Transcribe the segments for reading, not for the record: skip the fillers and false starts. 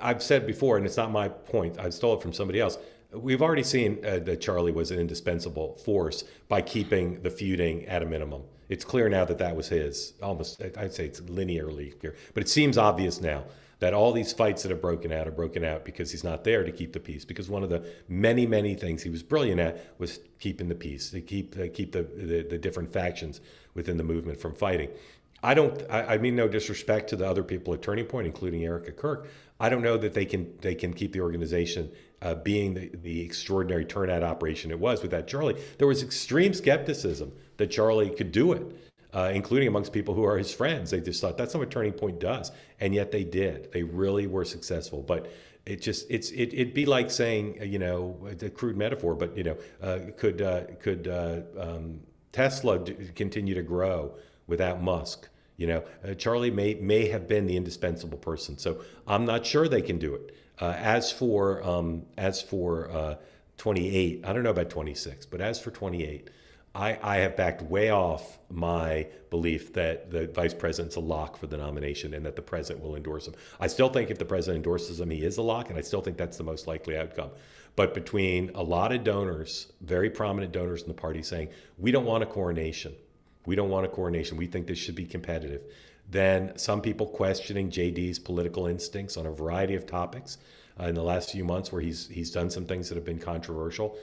I've said before, and it's not my point, I stole it from somebody else. We've already seen that Charlie was an indispensable force by keeping the feuding at a minimum. It's clear now that that was his, almost, I'd say it's linearly clear, but it seems obvious now that all these fights that have broken out are broken out because he's not there to keep the peace. Because one of the many, many things he was brilliant at was keeping the peace, to keep the different factions within the movement from fighting. I mean no disrespect to the other people at Turning Point, including Erica Kirk. I don't know that they can keep the organization being the extraordinary turnout operation it was without Charlie. There was extreme skepticism that Charlie could do it, including amongst people who are his friends. They just thought that's not what Turning Point does, and yet they did. They really were successful. But it'd be like saying, a crude metaphor, but could Tesla continue to grow without Musk? Charlie may have been the indispensable person. So I'm not sure they can do it. As for 28, I don't know about 26, but as for 28, I have backed way off my belief that the vice president's a lock for the nomination and that the president will endorse him. I still think if the president endorses him, he is a lock, and I still think that's the most likely outcome. But between a lot of donors, very prominent donors in the party saying, we don't want a coronation, we don't want a coronation, we think this should be competitive. Then some people questioning JD's political instincts on a variety of topics in the last few months, where he's done some things that have been controversial,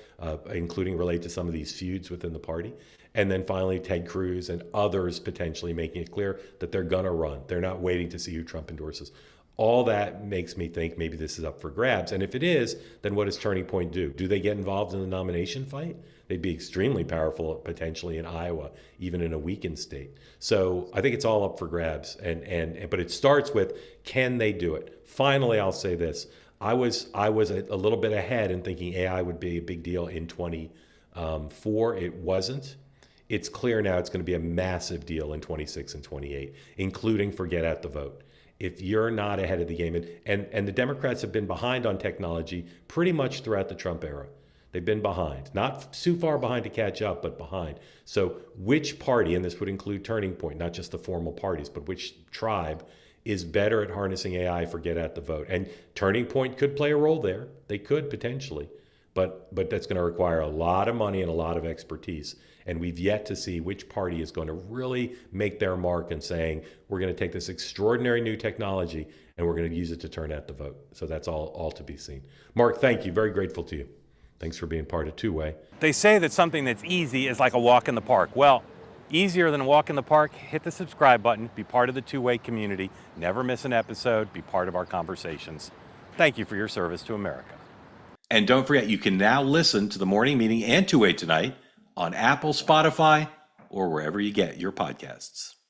including related to some of these feuds within the party. And then finally, Ted Cruz and others potentially making it clear that they're going to run. They're not waiting to see who Trump endorses. All that makes me think maybe this is up for grabs. And if it is, then what does Turning Point do? Do they get involved in the nomination fight? They'd be extremely powerful potentially in Iowa, even in a weakened state. So I think it's all up for grabs. But it starts with, can they do it? Finally, I'll say this. I was a little bit ahead in thinking AI would be a big deal in 24. It wasn't. It's clear now it's going to be a massive deal in 26 and 28, including for get out the vote. If you're not ahead of the game, and the Democrats have been behind on technology pretty much throughout the Trump era. They've been behind, not too far behind to catch up, but behind. So which party, and this would include Turning Point, not just the formal parties, but which tribe is better at harnessing AI for get out the vote? And Turning Point could play a role there. They could potentially, but that's going to require a lot of money and a lot of expertise. And we've yet to see which party is going to really make their mark in saying, we're going to take this extraordinary new technology and we're going to use it to turn out the vote. So that's all to be seen. Mark, thank you. Very grateful to you. Thanks for being part of Two Way. They say that something that's easy is like a walk in the park. Well, easier than a walk in the park, hit the subscribe button, be part of the Two Way community, never miss an episode, be part of our conversations. Thank you for your service to America. And don't forget, you can now listen to the Morning Meeting and Two Way Tonight on Apple, Spotify, or wherever you get your podcasts.